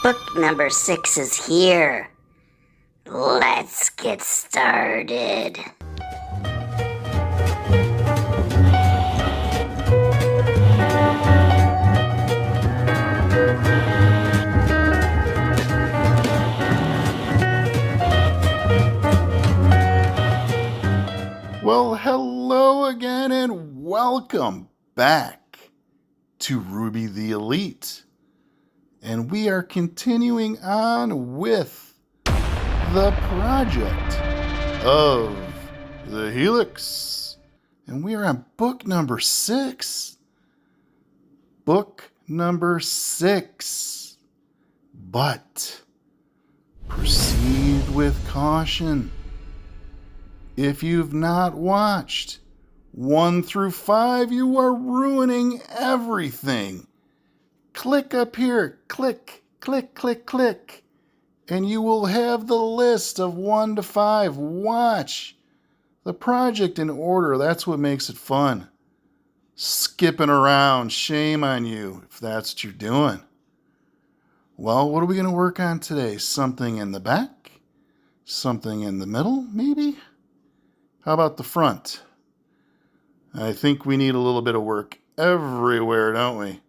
Book number 6 is here. Let's get started. Well, hello again and welcome back to Ruby the Elite. And we are continuing on with the project of the Helix. And we are on book number 6. Book number 6. But proceed with caution. If you've not watched 1 through 5, you are ruining everything. Click up here, click, click, click, click, and you will have the list of 1 to 5. Watch the project in order. That's what makes it fun. Skipping around, shame on you if that's what you're doing. Well, what are we going to work on today? Something in the back? Something in the middle, maybe? How about the front? I think we need a little bit of work everywhere, don't we?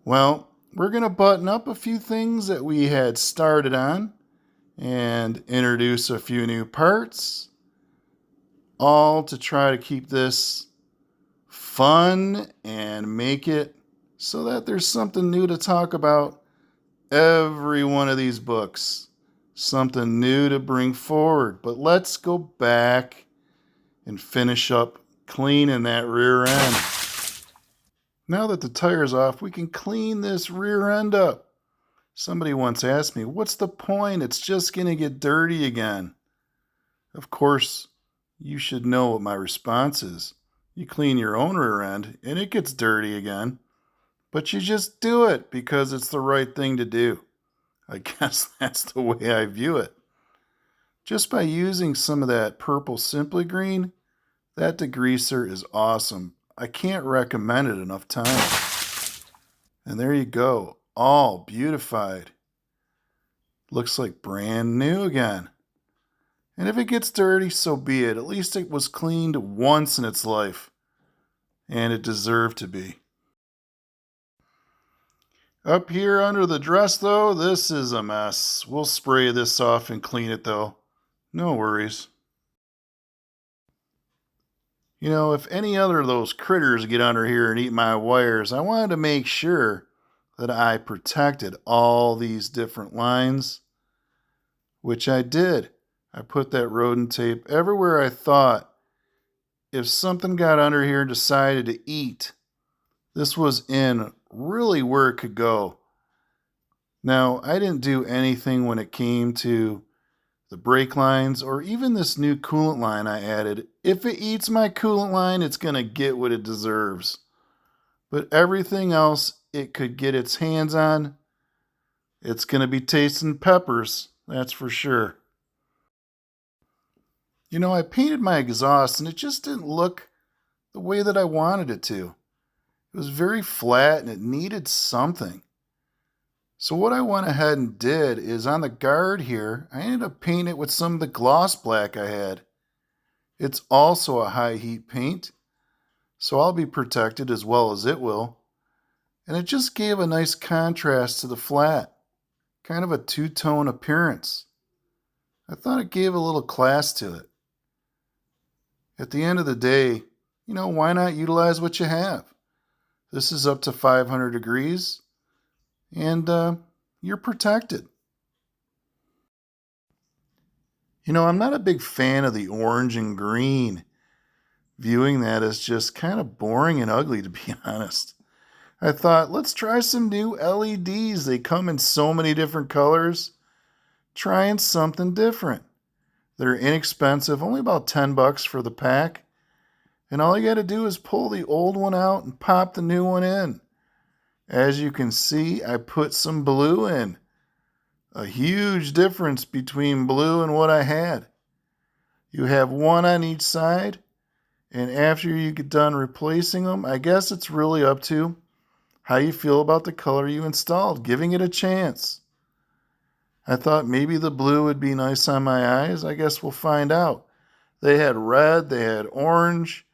Well, we're going to button up a few things that we had started on and introduce a few new parts, all to try to keep this fun and make it so that there's something new to talk about every one of these books, something new to bring forward. But let's go back and finish up cleaning that rear end. Now that the tire's off, we can clean this rear end up. Somebody once asked me, what's the point? It's just going to get dirty again. Of course, you should know what my response is. You clean your own rear end and it gets dirty again. But you just do it because it's the right thing to do. I guess that's the way I view it. Just by using some of that purple Simply Green, that degreaser is awesome. I can't recommend it enough times. And there you go, all beautified. Looks like brand new again. And if it gets dirty, so be it. At least it was cleaned once in its life. And it deserved to be. Up here under the dress, though, this is a mess. We'll spray this off and clean it, though. No worries. You know, if any other of those critters get under here and eat my wires, I wanted to make sure that I protected all these different lines, which I did. I put that rodent tape everywhere I thought if something got under here and decided to eat, this was in really where it could go. Now, I didn't do anything when it came to the brake lines or even this new coolant line I added. If it eats my coolant line, it's going to get what it deserves. But everything else it could get its hands on, it's going to be tasting peppers, that's for sure. You know, I painted my exhaust and it just didn't look the way that I wanted it to. It was very flat and it needed something. So what I went ahead and did is on the guard here, I ended up painting it with some of the gloss black I had. It's also a high heat paint, so I'll be protected as well as it will. And it just gave a nice contrast to the flat, kind of a two-tone appearance. I thought it gave a little class to it. At the end of the day, you know, why not utilize what you have? This is up to 500 degrees. And you're protected. You know, I'm not a big fan of the orange and green. Viewing that as just kind of boring and ugly, to be honest. I thought, let's try some new LEDs. They come in so many different colors. Trying something different. They're inexpensive, only about $10 for the pack. And all you got to do is pull the old one out and pop the new one in. As you can see, I put some blue in. A huge difference between blue and what I had. You have one on each side, and after you get done replacing them, I guess it's really up to how you feel about the color you installed, giving it a chance. I thought maybe the blue would be nice on my eyes. I guess we'll find out. They had red, they had orange,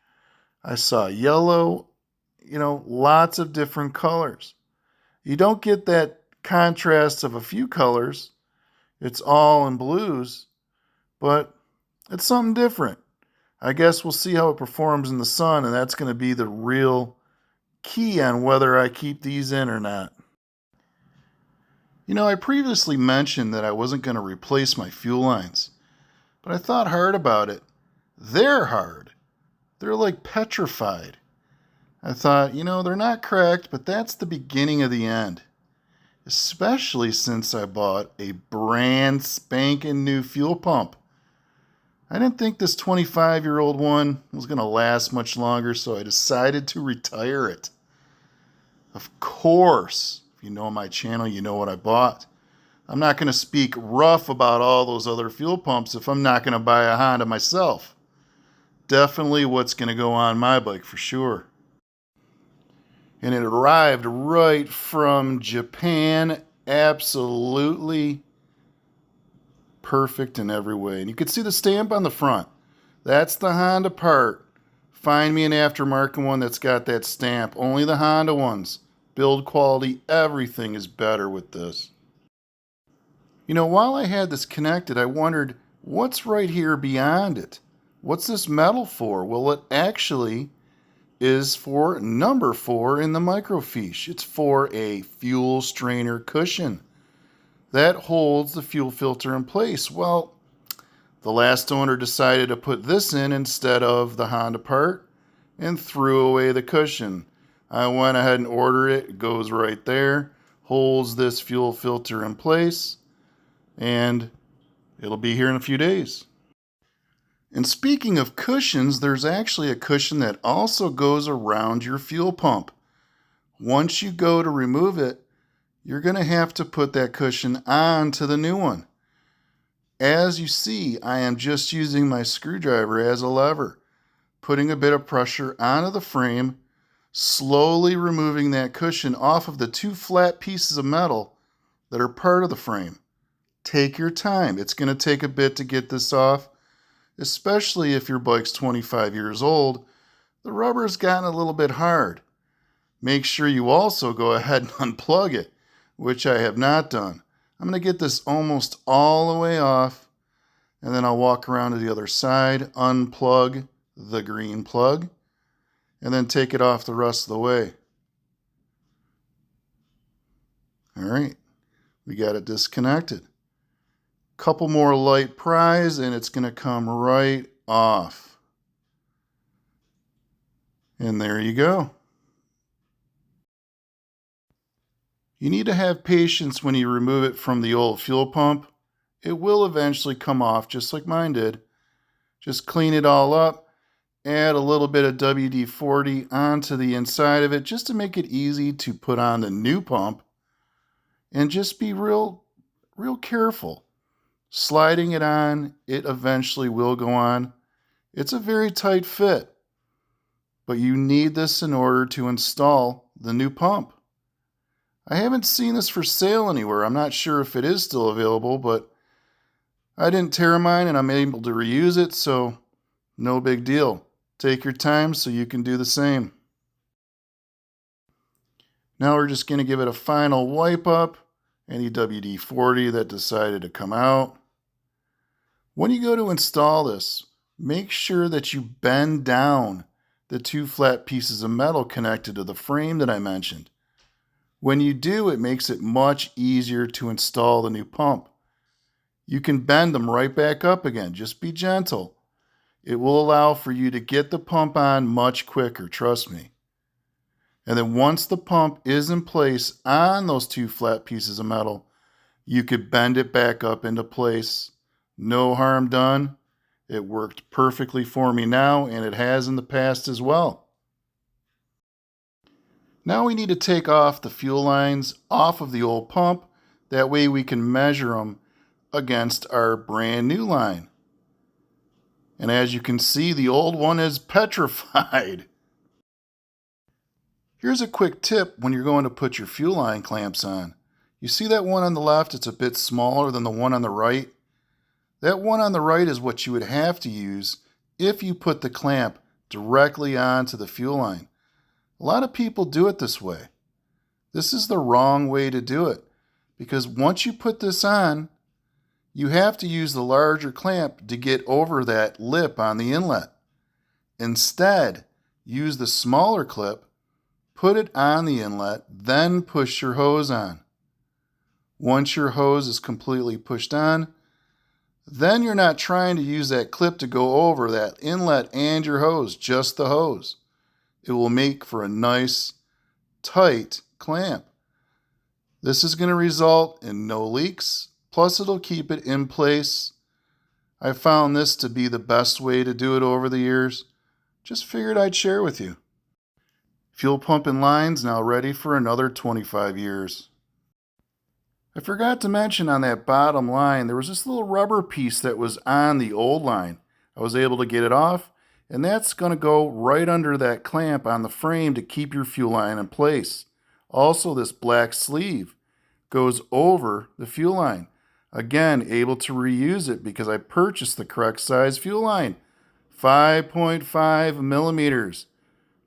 I saw yellow, lots of different colors. You don't get that contrast of a few colors. It's all in blues, but it's something different. I guess we'll see how it performs in the sun, and that's going to be the real key on whether I keep these in or not. I previously mentioned that I wasn't going to replace my fuel lines, but I thought hard about it. They're hard. They're like petrified. I thought, they're not cracked, but that's the beginning of the end. Especially since I bought a brand spanking new fuel pump. I didn't think this 25-year-old one was going to last much longer, so I decided to retire it. Of course, if you know my channel, you know what I bought. I'm not going to speak rough about all those other fuel pumps if I'm not going to buy a Honda myself. Definitely what's going to go on my bike for sure. And it arrived right from Japan. Absolutely perfect in every way. And you can see the stamp on the front. That's the Honda part. Find me an aftermarket one that's got that stamp. Only the Honda ones. Build quality, everything is better with this. While I had this connected, I wondered, what's right here beyond it? What's this metal for? Well, it actually is for number 4 in the microfiche. It's for a fuel strainer cushion that holds the fuel filter in place. Well, the last owner decided to put this in instead of the Honda part and threw away the cushion. I went ahead and ordered it. It goes right there, holds this fuel filter in place, and it'll be here in a few days. And speaking of cushions, there's actually a cushion that also goes around your fuel pump. Once you go to remove it, you're going to have to put that cushion onto the new one. As you see, I am just using my screwdriver as a lever, putting a bit of pressure onto the frame, slowly removing that cushion off of the 2 flat pieces of metal that are part of the frame. Take your time. It's going to take a bit to get this off, especially if your bike's 25 years old. The rubber's gotten a little bit hard. Make sure you also go ahead and unplug it, which I have not done. I'm going to get this almost all the way off, and then I'll walk around to the other side, unplug the green plug, and then take it off the rest of the way. All right, we got it disconnected. Couple more light pries, and it's going to come right off. And there you go. You need to have patience when you remove it from the old fuel pump. It will eventually come off, just like mine did. Just clean it all up, add a little bit of WD-40 onto the inside of it, just to make it easy to put on the new pump. And just be real careful. Sliding it on, it eventually will go on. It's a very tight fit, but you need this in order to install the new pump. I haven't seen this for sale anywhere. I'm not sure if it is still available, but I didn't tear mine and I'm able to reuse it, so no big deal. Take your time so you can do the same. Now we're just going to give it a final wipe up. Any WD-40 that decided to come out. When you go to install this, make sure that you bend down the 2 flat pieces of metal connected to the frame that I mentioned. When you do, it makes it much easier to install the new pump. You can bend them right back up again. Just be gentle. It will allow for you to get the pump on much quicker, trust me. And then once the pump is in place on those 2 flat pieces of metal, you could bend it back up into place. No harm done. It worked perfectly for me now, and it has in the past as well. Now we need to take off the fuel lines off of the old pump. That way we can measure them against our brand new line. And as you can see, the old one is petrified. Here's a quick tip when you're going to put your fuel line clamps on. You see that one on the left? It's a bit smaller than the one on the right. That one on the right is what you would have to use if you put the clamp directly onto the fuel line. A lot of people do it this way. This is the wrong way to do it, because once you put this on, you have to use the larger clamp to get over that lip on the inlet. Instead, use the smaller clip, put it on the inlet, then push your hose on. Once your hose is completely pushed on, then you're not trying to use that clip to go over that inlet and your hose, just the hose. It will make for a nice, tight clamp. This is going to result in no leaks, plus it'll keep it in place. I found this to be the best way to do it over the years. Just figured I'd share with you. Fuel pump and lines now ready for another 25 years. I forgot to mention on that bottom line, there was this little rubber piece that was on the old line. I was able to get it off, and that's going to go right under that clamp on the frame to keep your fuel line in place. Also, this black sleeve goes over the fuel line. Again, able to reuse it because I purchased the correct size fuel line, 5.5 millimeters.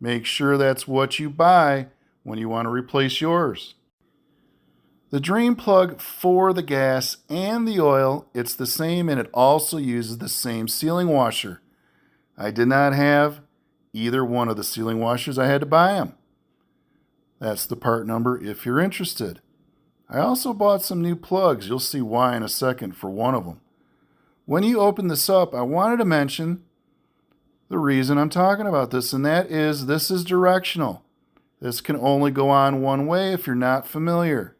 Make sure that's what you buy when you want to replace yours. The drain plug for the gas and the oil, it's the same, and it also uses the same sealing washer. I did not have either one of the sealing washers. I had to buy them. That's the part number if you're interested. I also bought some new plugs. You'll see why in a second for one of them. When you open this up, I wanted to mention the reason I'm talking about this, and that is this is directional. This can only go on one way if you're not familiar.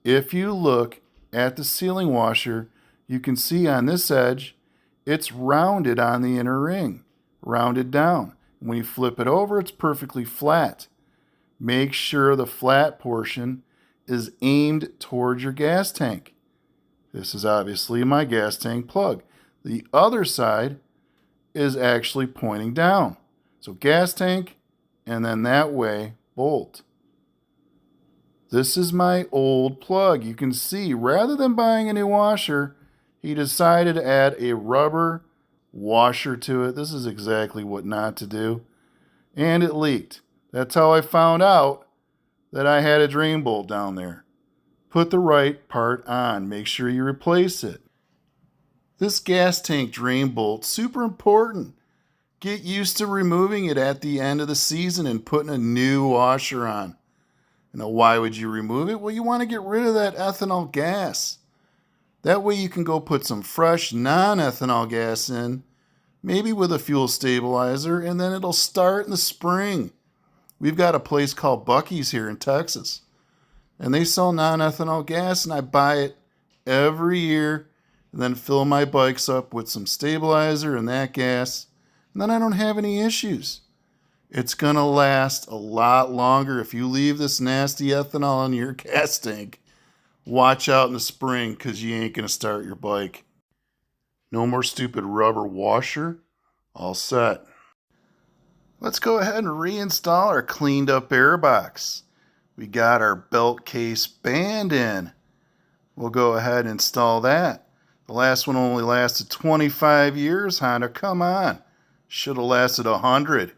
If you look at the sealing washer, you can see on this edge, it's rounded on the inner ring, rounded down. When you flip it over, it's perfectly flat. Make sure the flat portion is aimed towards your gas tank. This is obviously my gas tank plug. The other side is actually pointing down. So gas tank, and then that way, bolt. This is my old plug. You can see, rather than buying a new washer, he decided to add a rubber washer to it. This is exactly what not to do. And it leaked. That's how I found out that I had a drain bolt down there. Put the right part on. Make sure you replace it. This gas tank drain bolt, super important. Get used to removing it at the end of the season and putting a new washer on. Now, why would you remove it? Well, you want to get rid of that ethanol gas. That way you can go put some fresh non-ethanol gas in, maybe with a fuel stabilizer, and then it'll start in the spring. We've got a place called Buc-ee's here in Texas, and they sell non-ethanol gas, and I buy it every year and then fill my bikes up with some stabilizer and that gas, and then I don't have any issues. It's going to last a lot longer if you leave this nasty ethanol in your gas tank. Watch out in the spring because you ain't going to start your bike. No more stupid rubber washer. All set. Let's go ahead and reinstall our cleaned up airbox. We got our belt case band in. We'll go ahead and install that. The last one only lasted 25 years, Honda. Come on. Should have lasted 100.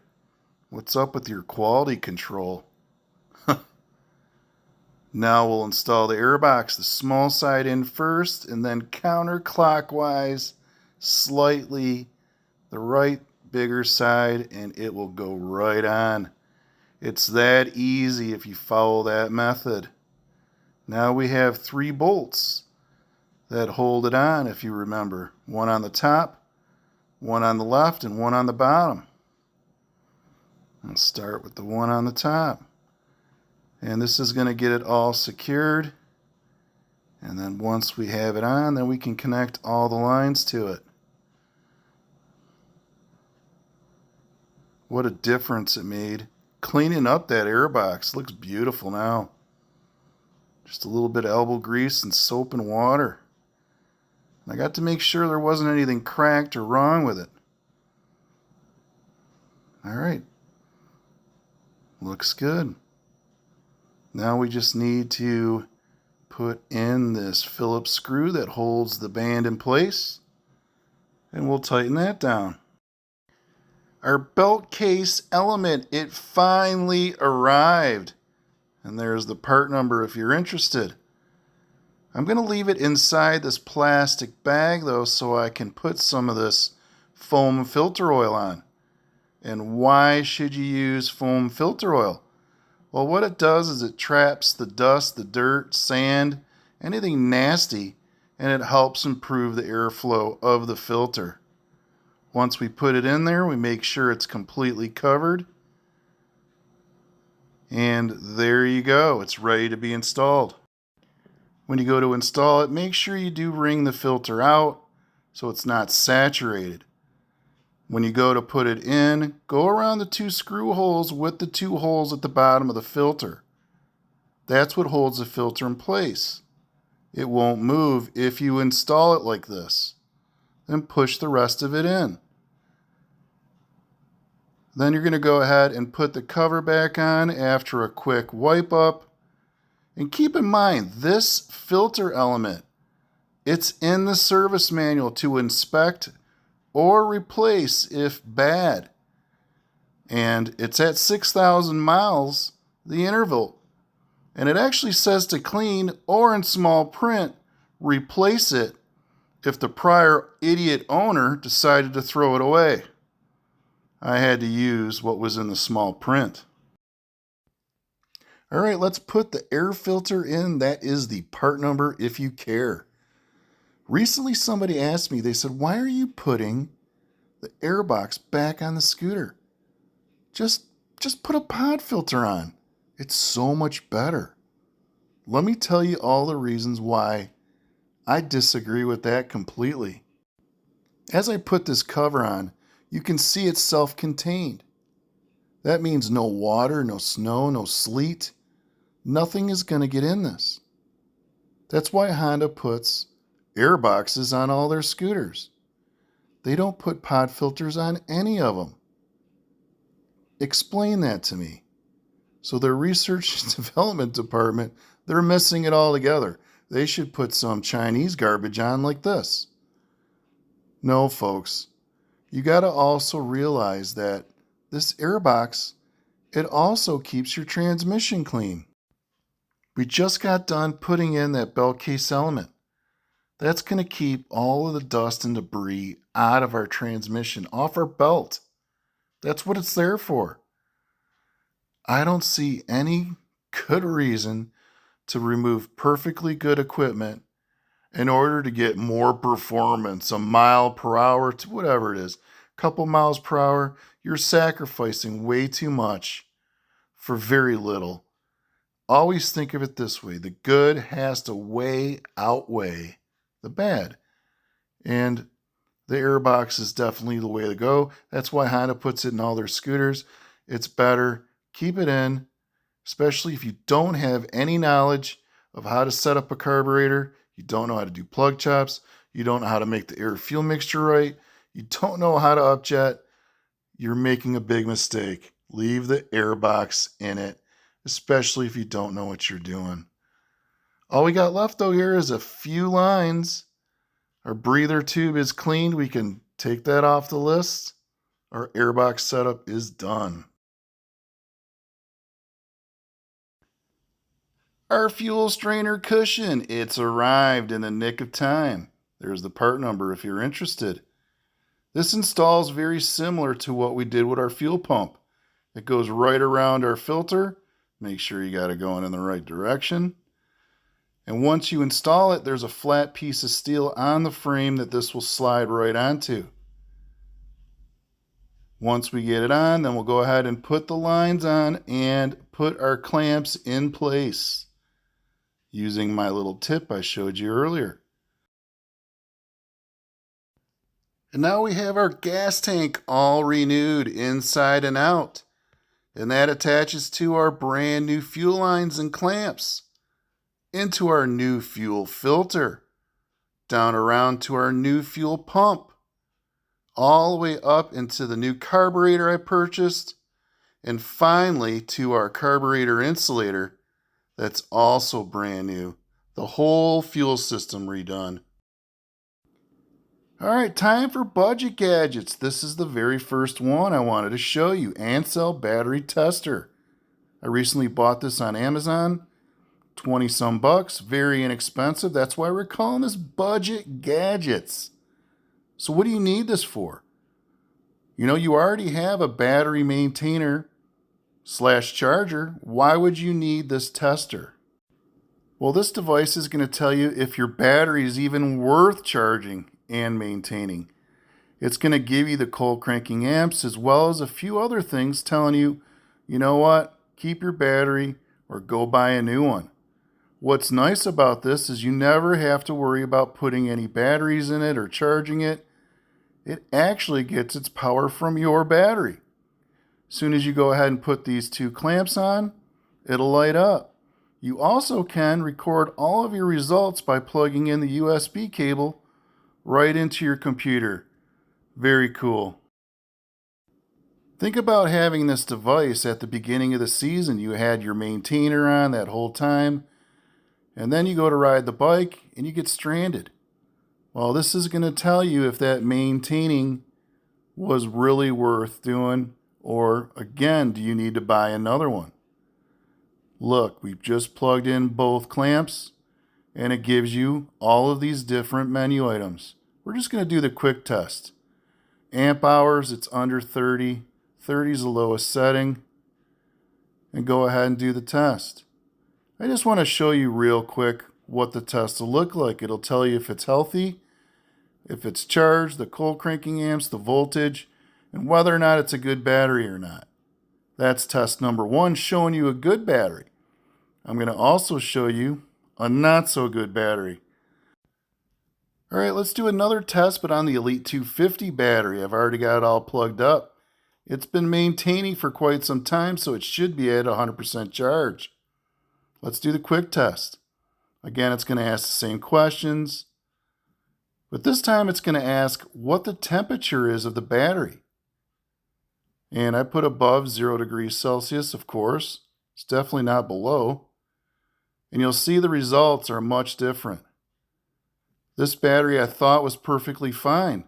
What's up with your quality control? Now we'll install the airbox, the small side in first, and then counterclockwise, slightly the right bigger side, and it will go right on. It's that easy if you follow that method. Now we have 3 bolts that hold it on, if you remember. One on the top, one on the left, and one on the bottom. I'll start with the one on the top. And this is going to get it all secured. And then once we have it on, then we can connect all the lines to it. What a difference it made. Cleaning up that airbox. Looks beautiful now. Just a little bit of elbow grease and soap and water. I got to make sure there wasn't anything cracked or wrong with it. All right. Looks good. Now we just need to put in this Phillips screw that holds the band in place, and we'll tighten that down. Our belt case element, it finally arrived. And there's the part number if you're interested. I'm going to leave it inside this plastic bag though so I can put some of this foam filter oil on. And why should you use foam filter oil? Well, what it does is it traps the dust, the dirt, sand, anything nasty, and it helps improve the airflow of the filter. Once we put it in there, we make sure it's completely covered. And there you go. It's ready to be installed. When you go to install it, make sure you do wring the filter out so it's not saturated. When you go to put it in, go around the 2 screw holes with the 2 holes at the bottom of the filter. That's what holds the filter in place. It won't move if you install it like this. Then push the rest of it in. Then you're going to go ahead and put the cover back on after a quick wipe up. And keep in mind, this filter element, it's in the service manual to inspect or replace if bad. And it's at 6,000 miles, the interval. And it actually says to clean or in small print, replace it if the prior idiot owner decided to throw it away. I had to use what was in the small print. All right, let's put the air filter in. That is the part number if you care. Recently, somebody asked me, they said, why are you putting the Airbox back on the scooter? Just put a pod filter on. It's so much better. Let me tell you all the reasons why I disagree with that completely. As I put this cover on, you can see it's self-contained. That means no water, no snow, no sleet. Nothing is going to get in this. That's why Honda puts airboxes on all their scooters. They don't put pod filters on any of them. Explain that to me. So their research and development department, they're missing it all together. They should put some Chinese garbage on like this. No, folks. You got to also realize that this Airbox, it also keeps your transmission clean. We just got done putting in that belt case element. That's going to keep all of the dust and debris out of our transmission, off our belt. That's what it's there for. I don't see any good reason to remove perfectly good equipment in order to get more performance, a mile per hour to whatever it is, a couple miles per hour. You're sacrificing way too much for very little. Always think of it this way. The good has to way outweigh the bad. And the Airbox is definitely the way to go. That's why Honda puts it in all their scooters. It's better. Keep it in, especially if you don't have any knowledge of how to set up a carburetor. You don't know how to do plug chops. You don't know how to make the air-fuel mixture right. You don't know how to upjet. You're making a big mistake. Leave the Airbox in it, especially if you don't know what you're doing. All we got left, though, here is a few lines. Our breather tube is cleaned. We can take that off the list. Our Airbox setup is done. Our fuel strainer cushion, it's arrived in the nick of time. There's the part number if you're interested. This installs very similar to what we did with our fuel pump. It goes right around our filter. Make sure you got it going in the right direction. And once you install it, there's a flat piece of steel on the frame that this will slide right onto. Once we get it on, then we'll go ahead and put the lines on and put our clamps in place using my little tip I showed you earlier. And now we have our gas tank all renewed inside and out. And that attaches to our brand new fuel lines and clamps, into our new fuel filter, down around to our new fuel pump, all the way up into the new carburetor I purchased, And finally, to our carburetor insulator, that's also brand new. The whole fuel system redone. All right, time for budget gadgets. This is the very first one I wanted to show you. Ancel battery tester. I recently bought this on Amazon. 20 some bucks, very inexpensive. That's why we're calling this budget gadgets. So what do you need this for? You already have a battery maintainer / charger. Why would you need this tester? Well, this device is going to tell you if your battery is even worth charging and maintaining. It's going to give you the cold cranking amps as well as a few other things telling you, you know what, keep your battery or go buy a new one. What's nice about this is you never have to worry about putting any batteries in it or charging it. It actually gets its power from your battery. As soon as you go ahead and put these two clamps on, it'll light up. You also can record all of your results by plugging in the USB cable right into your computer. Very cool. Think about having this device at the beginning of the season. You had your maintainer on that whole time, and then you go to ride the bike and you get stranded. Well, this is going to tell you if that maintaining was really worth doing, or again, do you need to buy another one? Look, we've just plugged in both clamps and it gives you all of these different menu items. We're just going to do the quick test. Amp hours, it's under 30. 30 is the lowest setting. And go ahead and do the test. I just want to show you real quick what the test will look like. It'll tell you if it's healthy, if it's charged, the cold cranking amps, the voltage, and whether or not it's a good battery or not. That's test number 1, showing you a good battery. I'm going to also show you a not so good battery. All right, let's do another test, but on the Elite 250 battery. I've already got it all plugged up. It's been maintaining for quite some time, so it should be at 100% charge. Let's do the quick test. Again, it's going to ask the same questions, but this time it's going to ask what the temperature is of the battery. And I put above 0 degrees Celsius, of course. It's definitely not below. And you'll see the results are much different. This battery I thought was perfectly fine.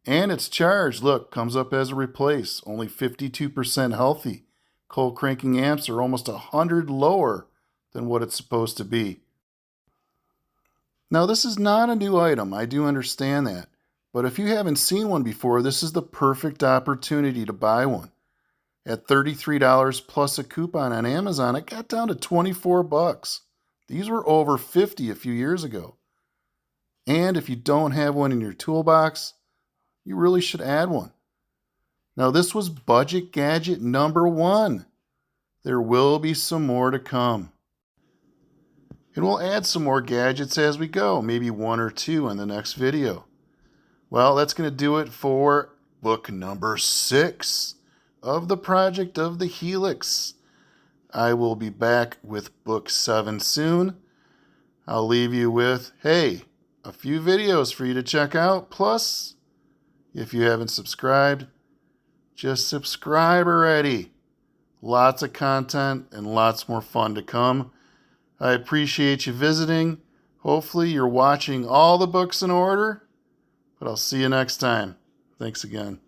And it's charged. Look, comes up as a replace. Only 52% healthy. Cold cranking amps are almost 100 lower than what it's supposed to be. Now, this is not a new item. I do understand that. But if you haven't seen one before, this is the perfect opportunity to buy one. At $33 plus a coupon on Amazon, it got down to 24 bucks. These were over 50 a few years ago. And if you don't have one in your toolbox, you really should add one. Now, this was budget gadget number 1. There will be some more to come. And we'll add some more gadgets as we go, maybe 1 or 2 in the next video. Well, that's going to do it for book number 6 of the project of the Helix. I will be back with book 7 soon. I'll leave you with, hey, a few videos for you to check out. Plus, if you haven't subscribed, just subscribe already. Lots of content and lots more fun to come. I appreciate you visiting. Hopefully you're watching all the books in order. But I'll see you next time. Thanks again.